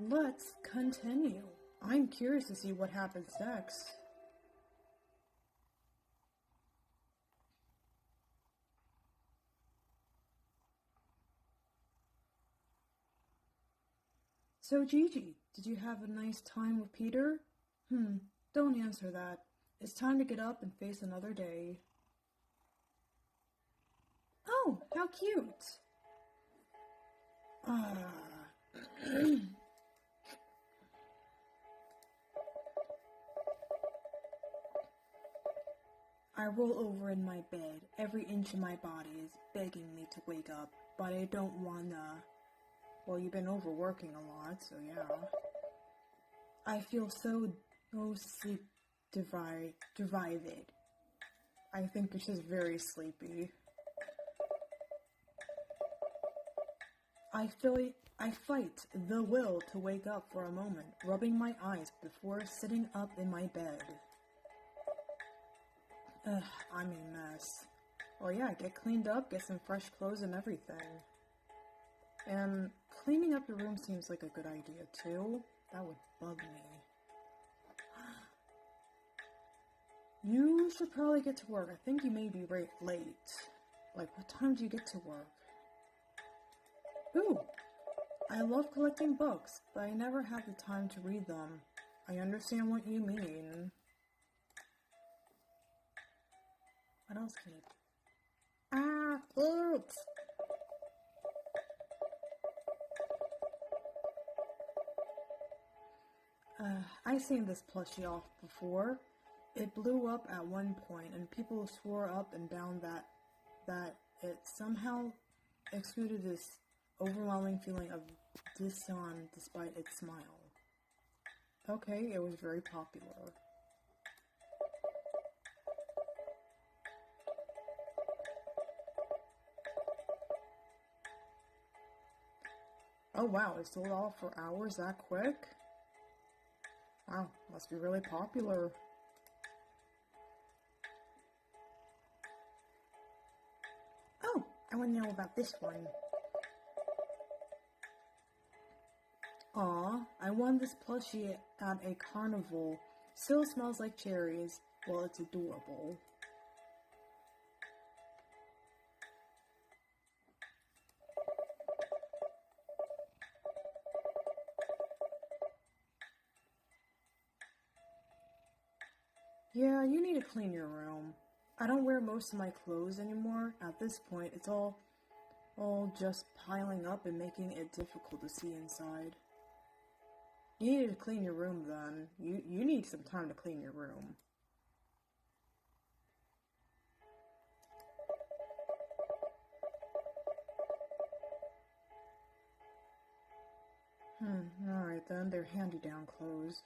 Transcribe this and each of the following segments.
Let's continue. I'm curious to see what happens next. So Gigi, did you have a nice time with Peter? Don't answer that. It's time to get up and face another day. Oh, how cute! I roll over in my bed. Every inch of my body is begging me to wake up, but I don't wanna. Well, you've been overworking a lot, so yeah. I feel so sleep deprived. I think it's just very sleepy. I fight the will to wake up for a moment, rubbing my eyes before sitting up in my bed. I'm a mess. Well, yeah, get cleaned up, get some fresh clothes and everything. And cleaning up your room seems like a good idea, too. That would bug me. You should probably get to work. I think you may be late. Like, what time do you get to work? Ooh, I love collecting books, but I never have the time to read them. I understand what you mean. What else can you... Ah, cute! I've seen this plushie off before. It blew up at one point, and people swore up and down that it somehow exuded this overwhelming feeling of disdain despite its smile. Okay, it was very popular. Oh wow, it sold out for hours that quick? Wow, must be really popular. Oh, I want to know about this one. Aw, I won this plushie at a carnival. Still smells like cherries. Well, it's adorable. Yeah, you need to clean your room. I don't wear most of my clothes anymore. At this point, it's all just piling up and making it difficult to see inside. You need to clean your room then. You need some time to clean your room. Alright then, they're hand-me-down clothes.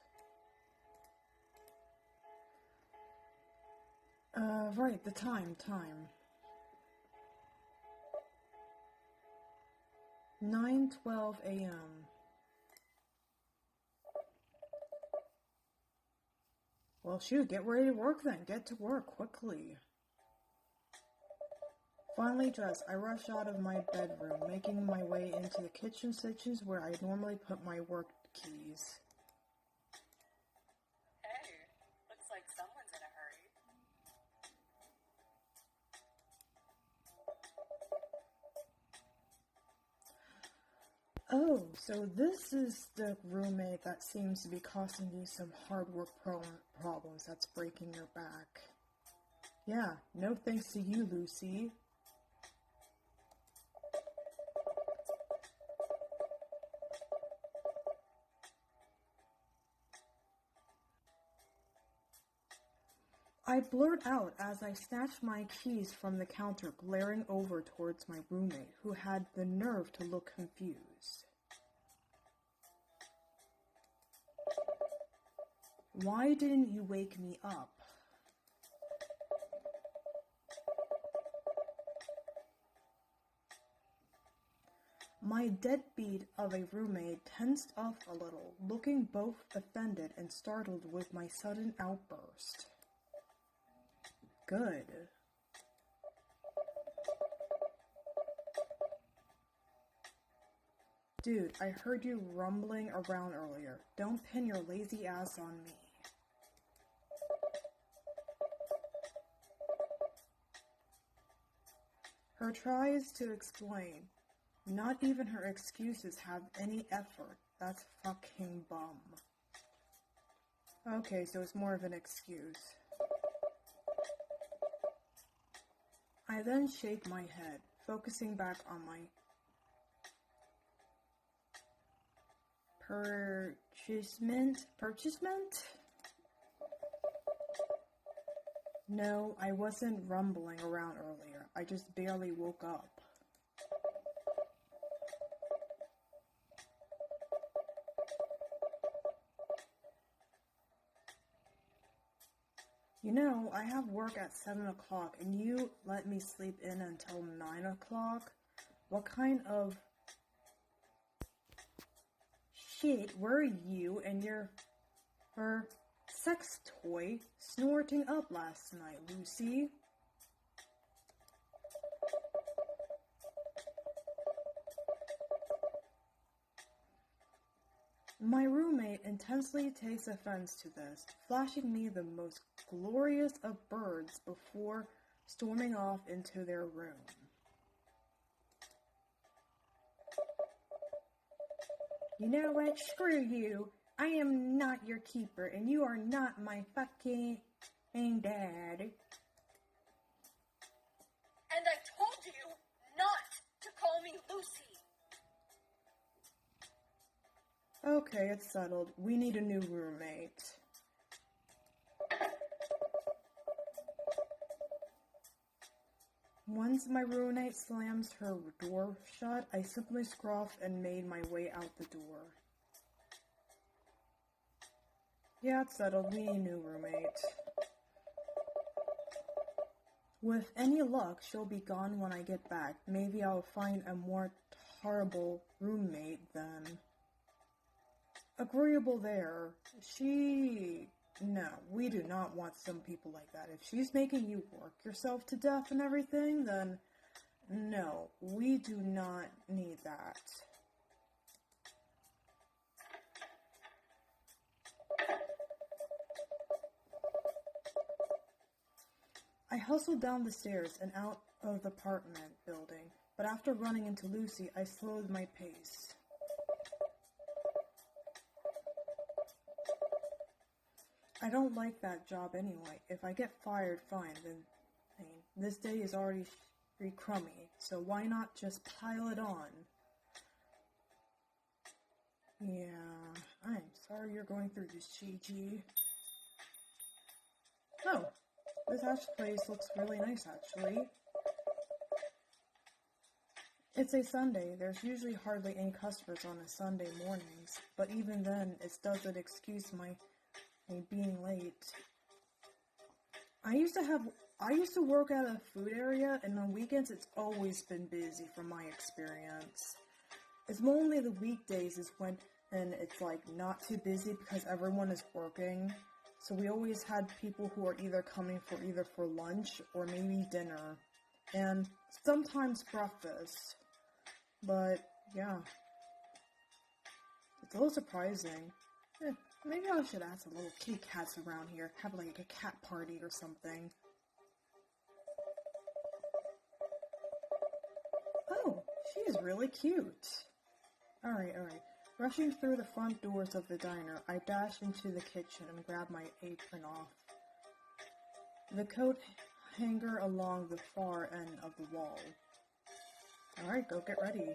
Right, the time. 9:12 a.m. Well, shoot, get ready to work then. Get to work quickly. Finally dressed, I rush out of my bedroom, making my way into the kitchen sections where I normally put my work keys. Hey, looks like someone's in a hurry. Oh, so this is the roommate that seems to be causing you some hard work problems that's breaking your back. Yeah, no thanks to you, Lucy. I blurt out as I snatch my keys from the counter, glaring over towards my roommate, who had the nerve to look confused. Why didn't you wake me up? My deadbeat of a roommate tensed up a little, looking both offended and startled with my sudden outburst. Good. Dude, I heard you rumbling around earlier. Don't pin your lazy ass on me. Her tries to explain. Not even her excuses have any effort. That's fucking bum. Okay, so it's more of an excuse. I then shake my head, focusing back on my purchasement? No, I wasn't rumbling around earlier. I just barely woke up. You know, I have work at 7 o'clock and you let me sleep in until 9 o'clock? What kind of shit were you and your sex toy snorting up last night, Lucy? My roommate intensely takes offense to this, flashing me the most glorious of birds before storming off into their room. You know what? Screw you. I am not your keeper, and you are not my fucking dad. And I told you not to call me Lucy. Okay, it's settled. We need a new roommate. Once my roommate slams her door shut, I simply scruffed and made my way out the door. Yeah, it's settled. We need a new roommate. With any luck, she'll be gone when I get back. Maybe I'll find a more tolerable roommate then. Agreeable there. No, we do not want some people like that. If she's making you work yourself to death and everything, then no, we do not need that. I hustled down the stairs and out of the apartment building, but after running into Lucy, I slowed my pace. I don't like that job anyway. If I get fired, fine, then, this day is already pretty crummy, so why not just pile it on? Yeah, I'm sorry you're going through this, Gigi. Oh, this place looks really nice, actually. It's a Sunday. There's usually hardly any customers on a Sunday mornings, but even then, it doesn't excuse my being late. I used to work at a food area, and on weekends it's always been busy from my experience. It's only the weekdays is when it's like not too busy because everyone is working. So we always had people who are either coming for lunch or maybe dinner, and sometimes breakfast. But yeah, it's a little surprising. Maybe I should add some little kitty cats around here. Have like a cat party or something. Oh, she is really cute. Alright. Rushing through the front doors of the diner, I dash into the kitchen and grab my apron off the coat hanger along the far end of the wall. Alright, go get ready.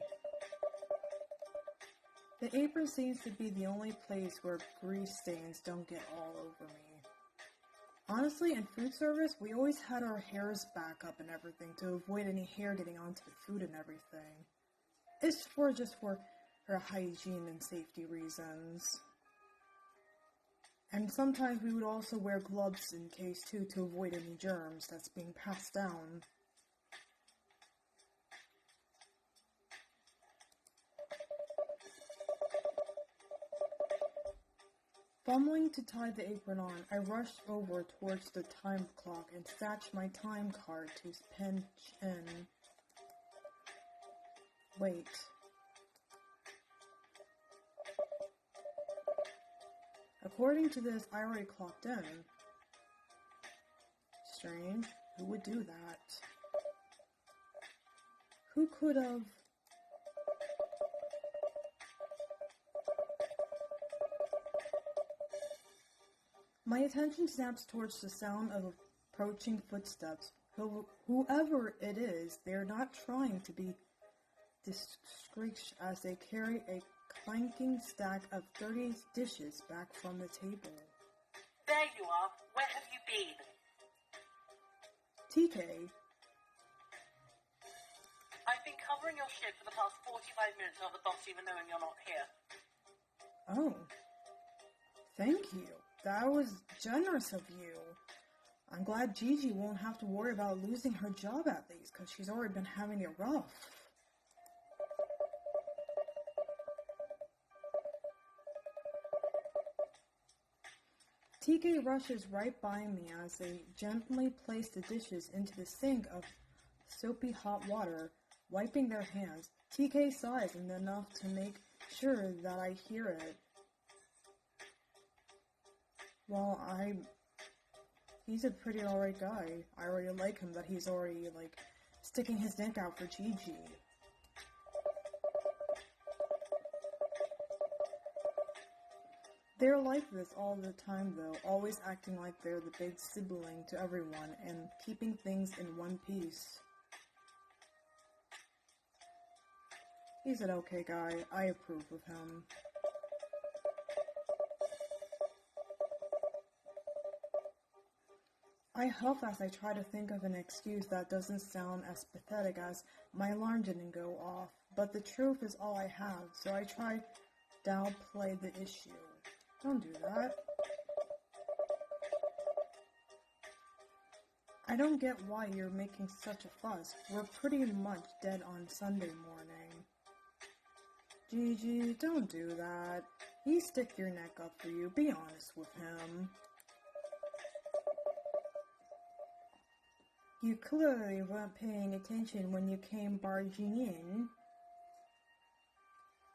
The apron seems to be the only place where grease stains don't get all over me. Honestly, in food service, we always had our hairs back up and everything to avoid any hair getting onto the food and everything. It's just for hygiene and safety reasons. And sometimes we would also wear gloves in case too to avoid any germs that's being passed down. Fumbling to tie the apron on, I rushed over towards the time clock and snatched my time card to pinch in. Wait. According to this, I already clocked in. Strange. Who would do that? Who could have... My attention snaps towards the sound of approaching footsteps. Whoever it is, they are not trying to be discreet as they carry a clanking stack of dirty dishes back from the table. There you are. Where have you been? TK. I've been covering your shift for the past 45 minutes without the boss even knowing you're not here. Oh. Thank you. That was generous of you. I'm glad Gigi won't have to worry about losing her job at least, because she's already been having it rough. TK rushes right by me as they gently place the dishes into the sink of soapy hot water, wiping their hands. TK sighs enough to make sure that I hear it. Well, he's a pretty alright guy. I already like him, but he's already, sticking his neck out for Gigi. They're like this all the time, though, always acting like they're the big sibling to everyone and keeping things in one piece. He's an okay guy. I approve of him. I huff as I try to think of an excuse that doesn't sound as pathetic as my alarm didn't go off, but the truth is all I have, so I try to downplay the issue. Don't do that. I don't get why you're making such a fuss. We're pretty much dead on Sunday morning. Gigi, don't do that. He stick your neck up for you. Be honest with him. You clearly weren't paying attention when you came barging in.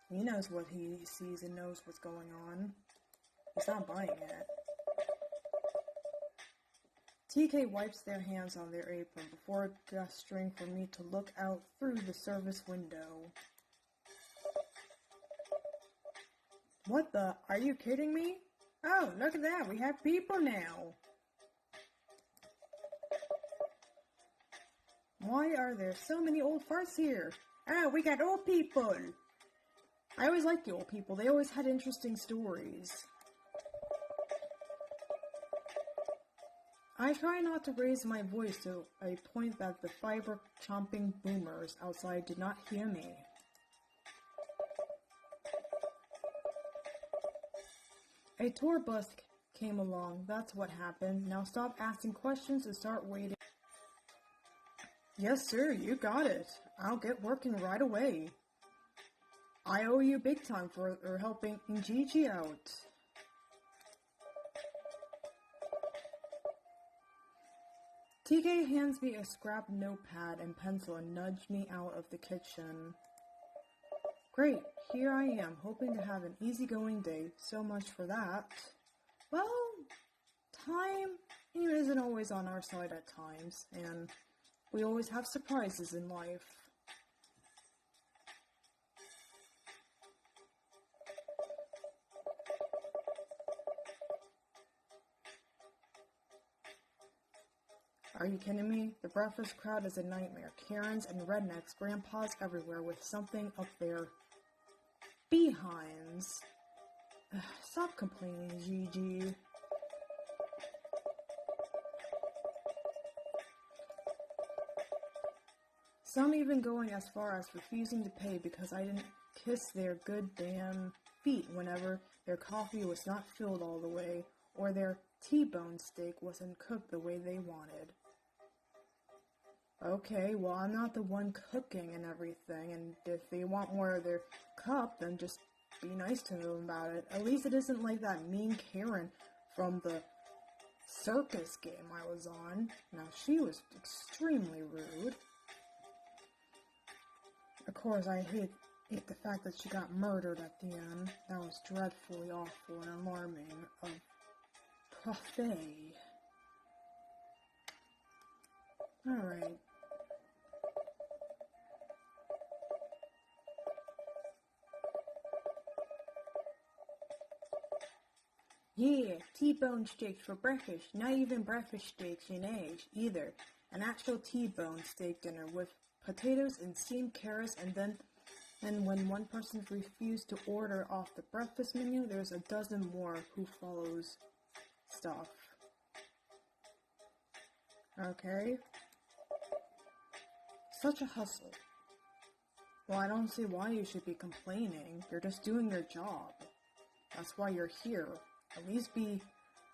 He knows what he sees and knows what's going on. He's not buying it. TK wipes their hands on their apron before gesturing for me to look out through the service window. What the? Are you kidding me? Oh, look at that. We have people now. Why are there so many old farts here? Oh, we got old people. I always liked the old people. They always had interesting stories. I try not to raise my voice to a point that the fiber-chomping boomers outside did not hear me. A tour bus came along. That's what happened. Now stop asking questions and start waiting. Yes, sir, you got it. I'll get working right away. I owe you big time for helping Gigi out. TK hands me a scrap notepad and pencil and nudged me out of the kitchen. Great, here I am, hoping to have an easygoing day. So much for that. Well, time isn't always on our side at times, and we always have surprises in life. Are you kidding me? The breakfast crowd is a nightmare. Karens and rednecks, grandpas everywhere with something up their behinds. Stop complaining, Gigi. Some even going as far as refusing to pay because I didn't kiss their good damn feet whenever their coffee was not filled all the way or their T-bone steak wasn't cooked the way they wanted. Okay, well, I'm not the one cooking and everything, and if they want more of their cup, then just be nice to them about it. At least it isn't like that mean Karen from the circus game I was on. Now, she was extremely rude. Of course, I hate the fact that she got murdered at the end. That was dreadfully awful and alarming of Prophet. Alright. Yeah, T-bone steaks for breakfast. Not even breakfast steaks in age, either. An actual T-bone steak dinner with potatoes and steamed carrots, and when one person refused to order off the breakfast menu, there's a dozen more who follows stuff. Okay. Such a hustle. Well, I don't see why you should be complaining. You're just doing your job. That's why you're here. At least be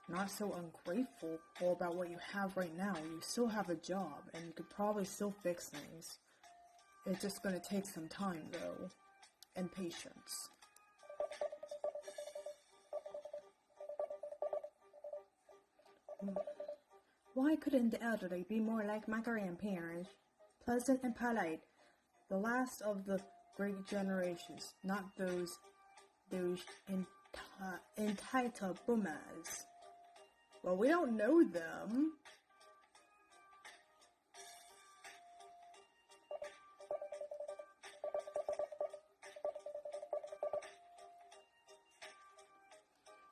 not so ungrateful about what you have right now. You still have a job, and you could probably still fix things. It's just gonna take some time, though, and patience. Why couldn't the elderly be more like my grandparents? Pleasant and polite. The last of the great generations, not those entitled boomers. Well, we don't know them.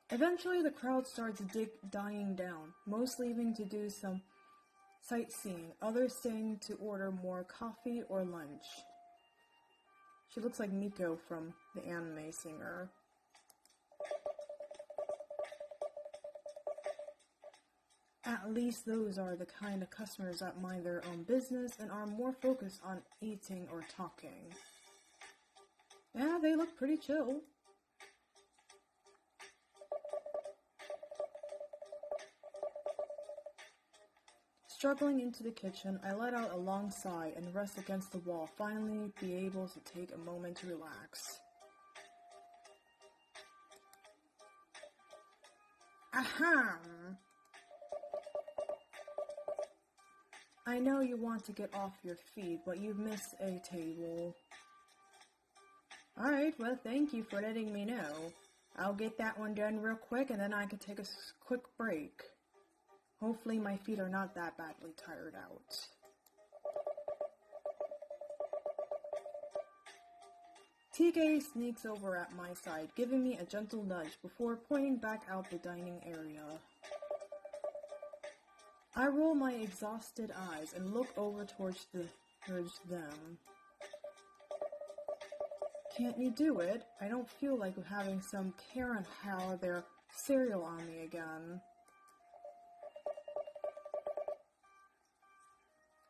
Eventually, the crowd starts dying down, most leaving to do some sightseeing, others staying to order more coffee or lunch. She looks like Miko from the anime singer. At least those are the kind of customers that mind their own business and are more focused on eating or talking. Yeah, they look pretty chill. Struggling into the kitchen, I let out a long sigh and rest against the wall, finally be able to take a moment to relax. Ahem! I know you want to get off your feet, but you've missed a table. Alright, well, thank you for letting me know. I'll get that one done real quick, and then I can take a quick break. Hopefully my feet are not that badly tired out. TK sneaks over at my side, giving me a gentle nudge before pointing back out the dining area. I roll my exhausted eyes and look over towards them. Can't you do it? I don't feel like having some Karen howl their cereal on me again.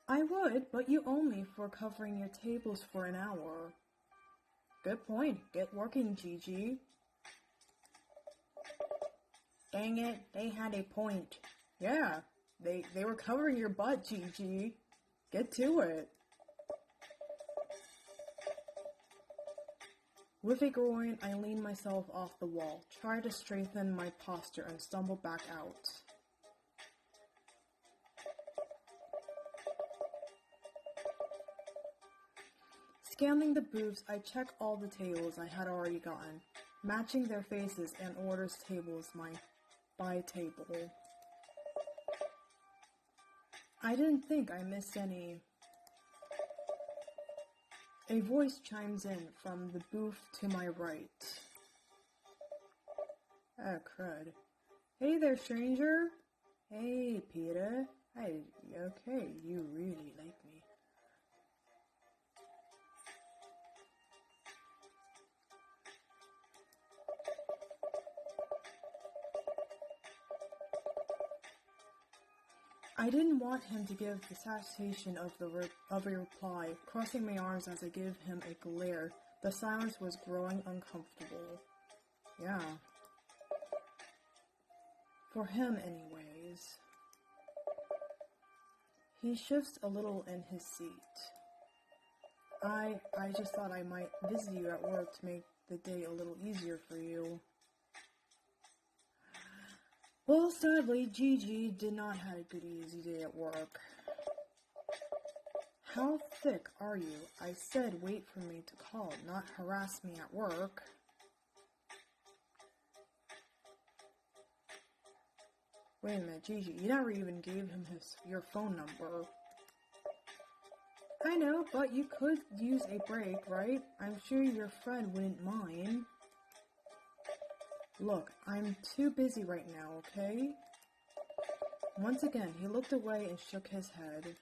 I would, but you owe me for covering your tables for an hour. Good point. Get working, Gigi. Dang it, they had a point. Yeah, they were covering your butt, Gigi. Get to it. With a groan, I lean myself off the wall, try to strengthen my posture, and stumble back out. Scanning the booths, I check all the tables I had already gotten, matching their faces and orders tables by table. I didn't think I missed any. A voice chimes in from the booth to my right. Oh, crud. Hey there, stranger. Hey, Peter. Hey, okay, you really like me. I didn't want him to give the satisfaction of a reply, crossing my arms as I gave him a glare. The silence was growing uncomfortable. Yeah. For him, anyways. He shifts a little in his seat. I just thought I might visit you at work to make the day a little easier for you. Well, sadly, Gigi did not have a good easy day at work. How thick are you? I said wait for me to call, not harass me at work. Wait a minute, Gigi, you never even gave him your phone number. I know, but you could use a break, right? I'm sure your friend wouldn't mind. Look, I'm too busy right now, okay? Once again, he looked away and shook his head.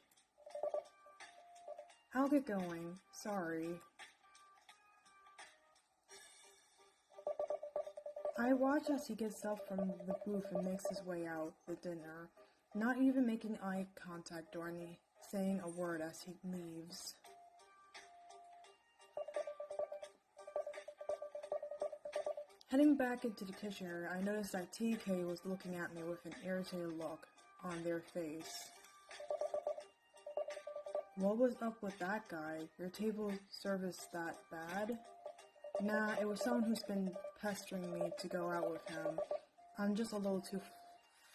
I'll get going. Sorry. I watch as he gets up from the booth and makes his way out the dinner, not even making eye contact or saying a word as he leaves. Heading back into the kitchen area, I noticed that TK was looking at me with an irritated look on their face. What was up with that guy? Your table service that bad? Nah, it was someone who's been pestering me to go out with him. I'm just a little too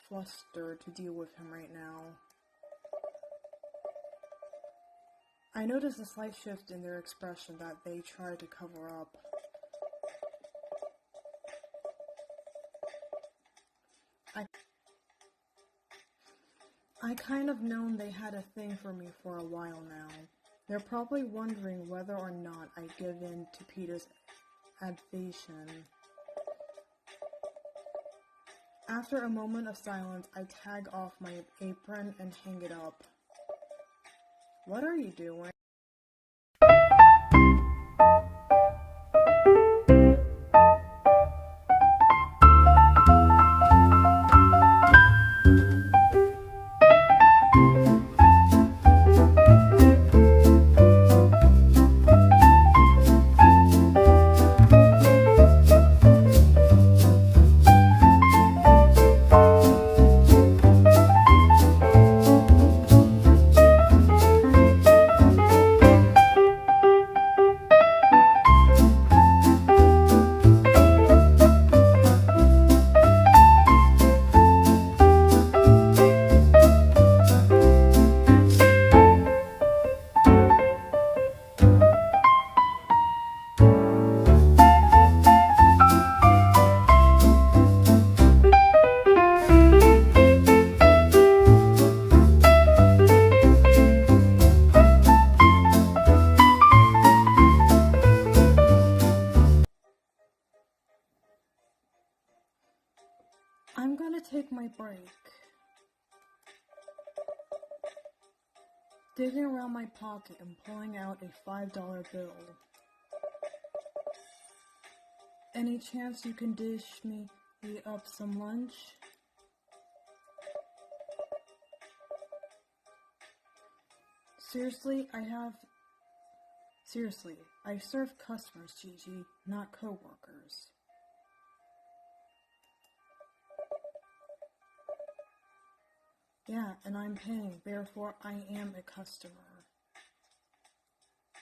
flustered to deal with him right now. I noticed a slight shift in their expression that they tried to cover up. I kind of known they had a thing for me for a while now. They're probably wondering whether or not I give in to Peter's advasion. After a moment of silence, I tag off my apron and hang it up. What are you doing? I'm gonna take my break. Digging around my pocket and pulling out a $5 bill. Any chance you can dish me up some lunch? Seriously, I serve customers, Gigi, not co-workers. Yeah, and I'm paying, therefore I am a customer.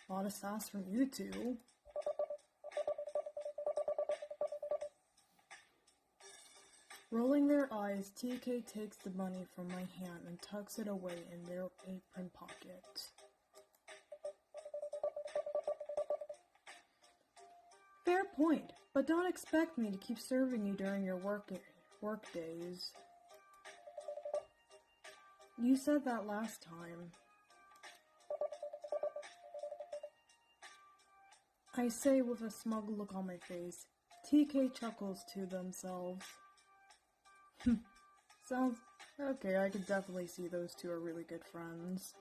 A lot of sauce from you two. Rolling their eyes, TK takes the money from my hand and tucks it away in their apron pocket. Fair point, but don't expect me to keep serving you during your work days. You said that last time. I say with a smug look on my face. TK chuckles to themselves. Sounds okay, I could definitely see those two are really good friends.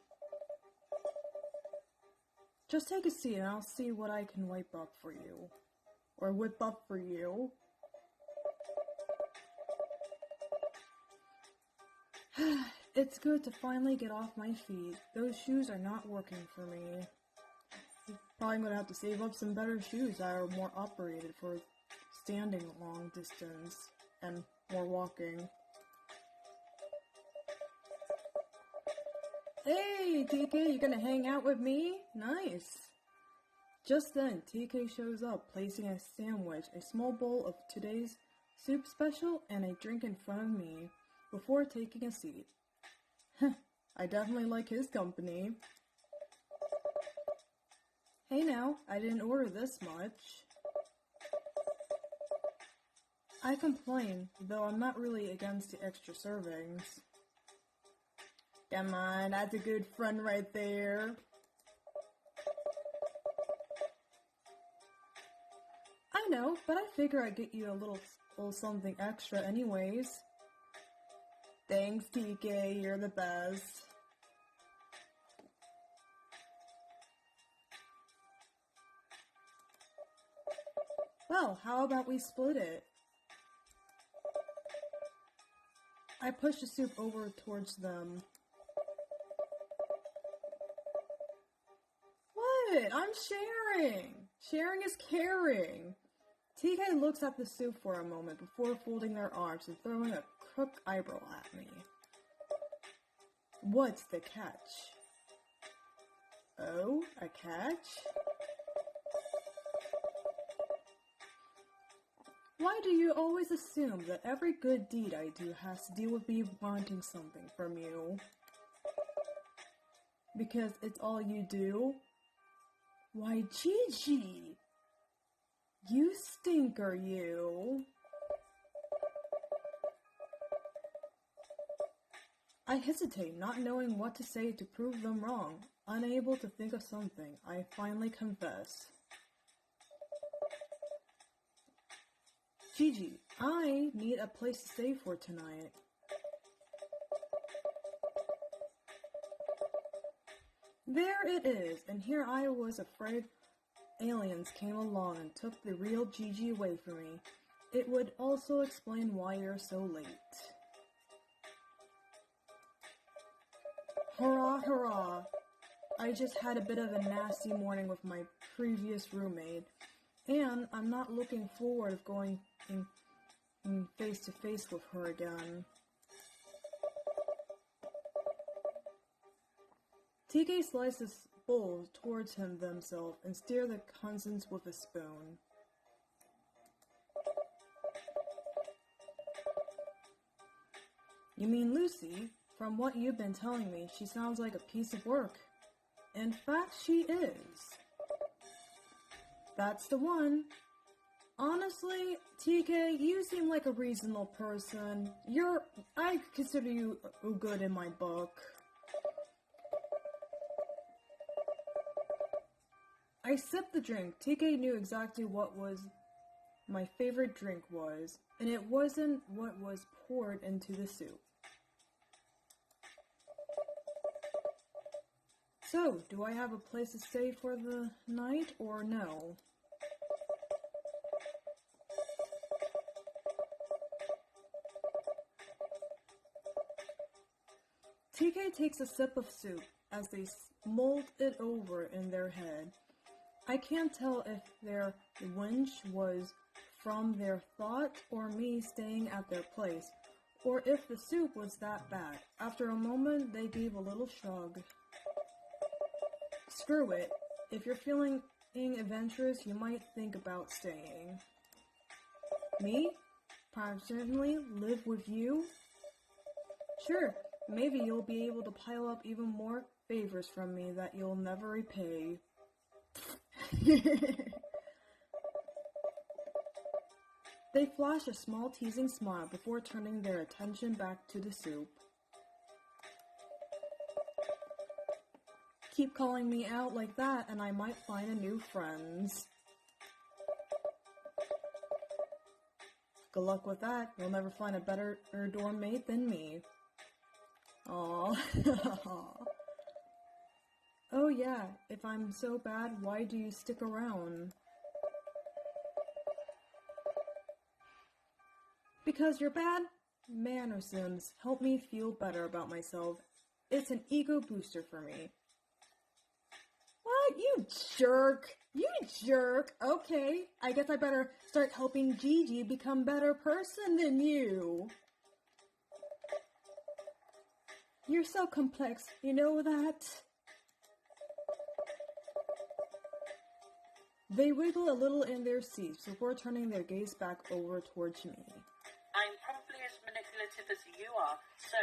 Just take a seat and I'll see what I can wipe up for you. Or whip up for you. It's good to finally get off my feet. Those shoes are not working for me. Probably gonna have to save up some better shoes that are more operated for standing long distance and more walking. Hey, TK, you gonna hang out with me? Nice. Just then, TK shows up, placing a sandwich, a small bowl of today's soup special, and a drink in front of me, before taking a seat. I definitely like his company. Hey now, I didn't order this much. I complain, though I'm not really against the extra servings. Come on, that's a good friend right there. I know, but I figure I'd get you a little something extra anyways. Thanks, TK, you're the best. Well, how about we split it? I pushed the soup over towards them. What? I'm sharing! Sharing is caring! TK looks at the soup for a moment before folding their arms and throwing a crooked eyebrow at me. What's the catch? Oh, a catch? Why do you always assume that every good deed I do has to deal with me wanting something from you? Because it's all you do? Why, Gigi! You stinker, you! I hesitate, not knowing what to say to prove them wrong. Unable to think of something, I finally confess. Gigi, I need a place to stay for tonight. There it is, and here I was afraid aliens came along and took the real Gigi away from me. It would also explain why you're so late. Hurrah, hurrah! I just had a bit of a nasty morning with my previous roommate, and I'm not looking forward to going in face to face with her again. TK slices bowls towards him themselves and stir the contents with a spoon. You mean Lucy? From what you've been telling me, she sounds like a piece of work. In fact, she is. That's the one. Honestly, TK, you seem like a reasonable person. I consider you good in my book. I sipped the drink. TK knew exactly what my favorite drink was, and it wasn't what was poured into the soup. So, do I have a place to stay for the night, or no? TK takes a sip of soup as they mold it over in their head. I can't tell if their whinge was from their thought or me staying at their place, or if the soup was that bad. After a moment, they gave a little shrug. Screw it. If you're feeling adventurous, you might think about staying. Me? Certainly live with you? Sure, maybe you'll be able to pile up even more favors from me that you'll never repay. They flash a small teasing smile before turning their attention back to the soup. Keep calling me out like that and I might find a new friends. Good luck with that. You'll never find a better dorm mate than me. Aww. Oh yeah, if I'm so bad, why do you stick around? Because your bad mannerisms help me feel better about myself. It's an ego booster for me. What? You jerk! You jerk! Okay, I guess I better start helping Gigi become a better person than you. You're so complex, you know that? They wiggle a little in their seats before turning their gaze back over towards me. I'm probably as manipulative as you are, so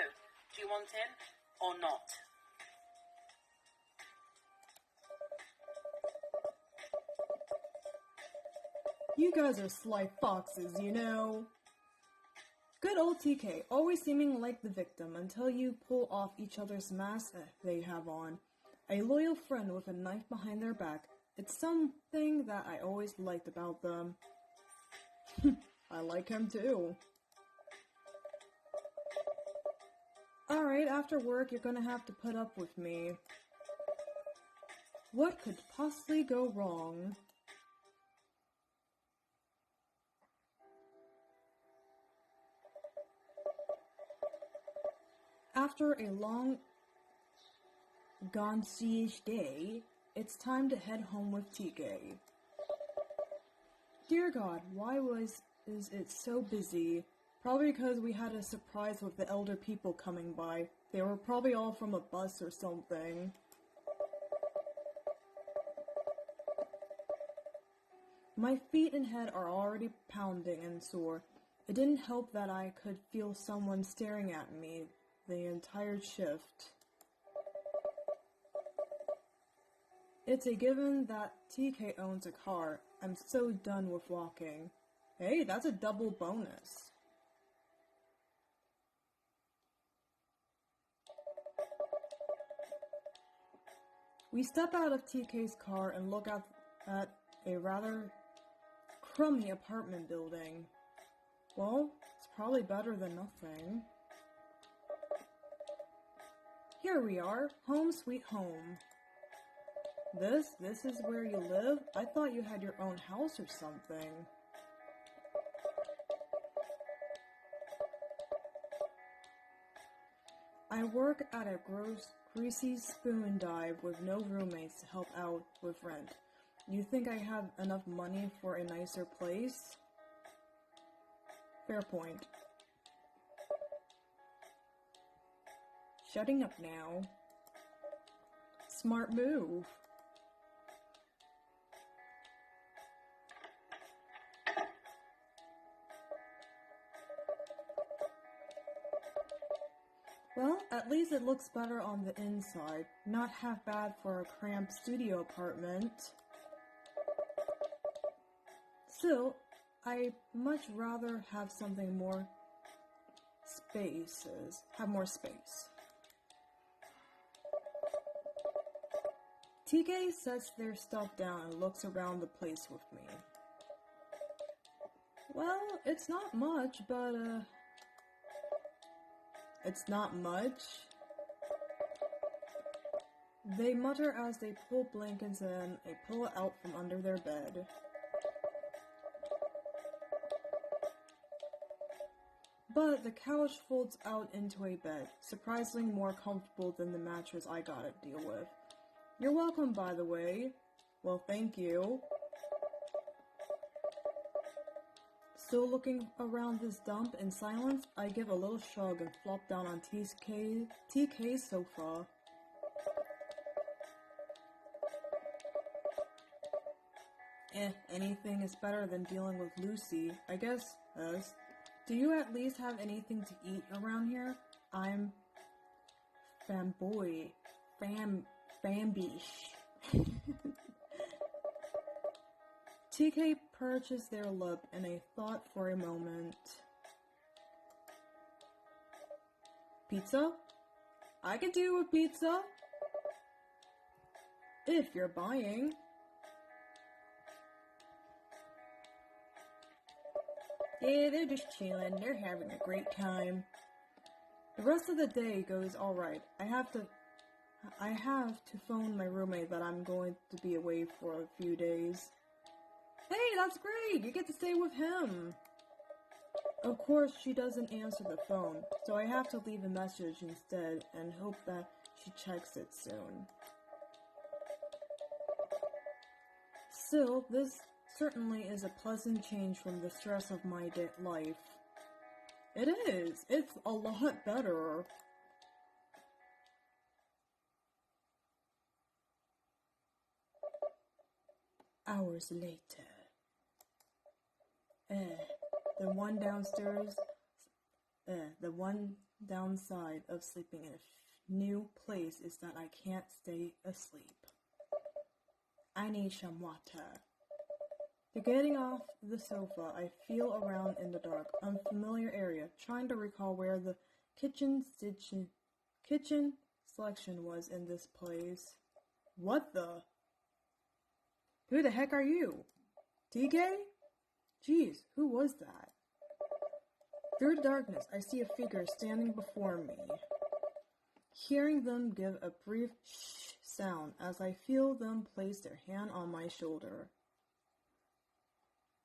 do you want in or not? You guys are sly foxes, you know. Good old TK, always seeming like the victim until you pull off each other's masks they have on. A loyal friend with a knife behind their back. It's something that I always liked about them. I like him too. Alright, after work you're gonna have to put up with me. What could possibly go wrong? After a long concierge day, it's time to head home with TK. Dear God, why is it so busy? Probably because we had a surprise with the elder people coming by. They were probably all from a bus or something. My feet and head are already pounding and sore. It didn't help that I could feel someone staring at me the entire shift. It's a given that TK owns a car. I'm so done with walking. Hey, that's a double bonus. We step out of TK's car and look at a rather crummy apartment building. Well, it's probably better than nothing. Here we are, home sweet home. This is where you live? I thought you had your own house or something. I work at a greasy spoon dive with no roommates to help out with rent. You think I have enough money for a nicer place? Fair point. Shutting up now. Smart move. Well, at least it looks better on the inside. Not half bad for a cramped studio apartment. Still, I'd much rather have something more more space. TK sets their stuff down and looks around the place with me. Well, it's not much, but, It's not much? They mutter as they pull blankets and a pillow out from under their bed. But the couch folds out into a bed, surprisingly more comfortable than the mattress I gotta deal with. You're welcome, by the way. Well, thank you. Still looking around this dump in silence, I give a little shrug and flop down on TK's sofa. Anything is better than dealing with Lucy, I guess. Do you at least have anything to eat around here? I'm fambish. TK purchased their lip and I thought for a moment. Pizza? I could do with pizza. If you're buying. Yeah, they're just chilling. They're having a great time. The rest of the day goes alright. I have to phone my roommate that I'm going to be away for a few days. Hey, that's great! You get to stay with him! Of course, she doesn't answer the phone, so I have to leave a message instead and hope that she checks it soon. Still, this certainly is a pleasant change from the stress of my life. It is! It's a lot better. Hours later. The one downside of sleeping in a new place is that I can't stay asleep. I need some water. Getting off the sofa, I feel around in the dark, unfamiliar area, trying to recall where the kitchen selection was in this place. What the? Who the heck are you? TK? Jeez, who was that? Through the darkness, I see a figure standing before me. Hearing them give a brief shh sound as I feel them place their hand on my shoulder.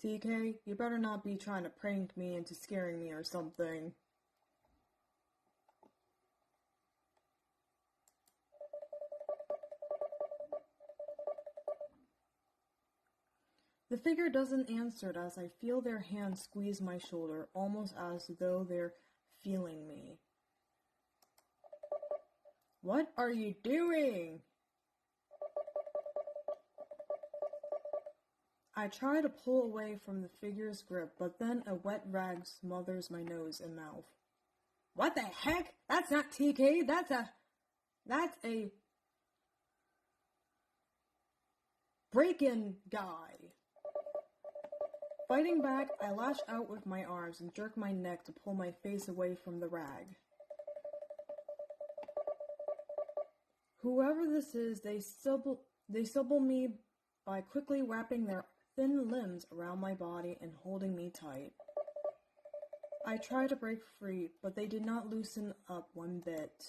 TK, you better not be trying to prank me into scaring me or something. The figure doesn't answer as I feel their hand squeeze my shoulder, almost as though they're feeling me. What are you doing? I try to pull away from the figure's grip, but then a wet rag smothers my nose and mouth. What the heck? That's not TK, that's a break-in guy. Fighting back, I lash out with my arms and jerk my neck to pull my face away from the rag. Whoever this is, they stubble me by quickly wrapping their thin limbs around my body and holding me tight. I try to break free, but they did not loosen up one bit.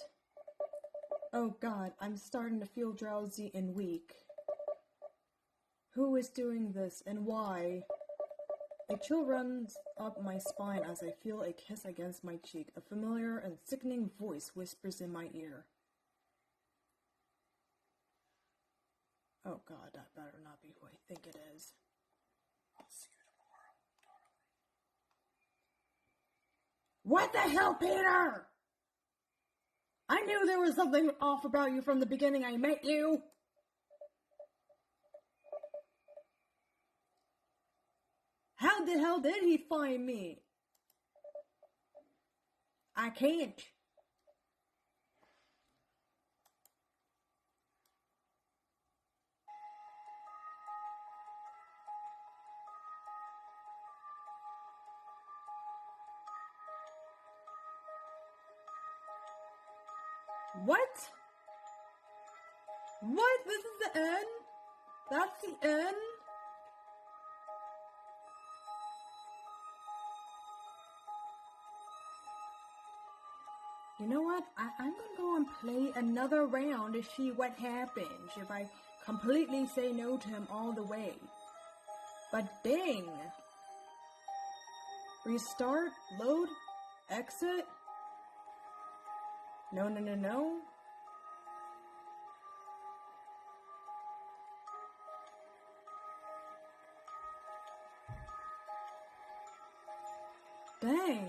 Oh God, I'm starting to feel drowsy and weak. Who is doing this and why? A chill runs up my spine as I feel a kiss against my cheek. A familiar and sickening voice whispers in my ear. Oh God, that better not be who I think it is. I'll see you tomorrow, darling. What the hell, Peter? I knew there was something off about you from the beginning I met you. How the hell did he find me? I can't. What? What? This is the end? That's the end? You know what? I'm gonna go and play another round to see what happens if I completely say no to him all the way. But dang. Restart, load, exit. No. Dang.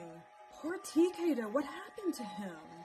Poor TK, what happened to him?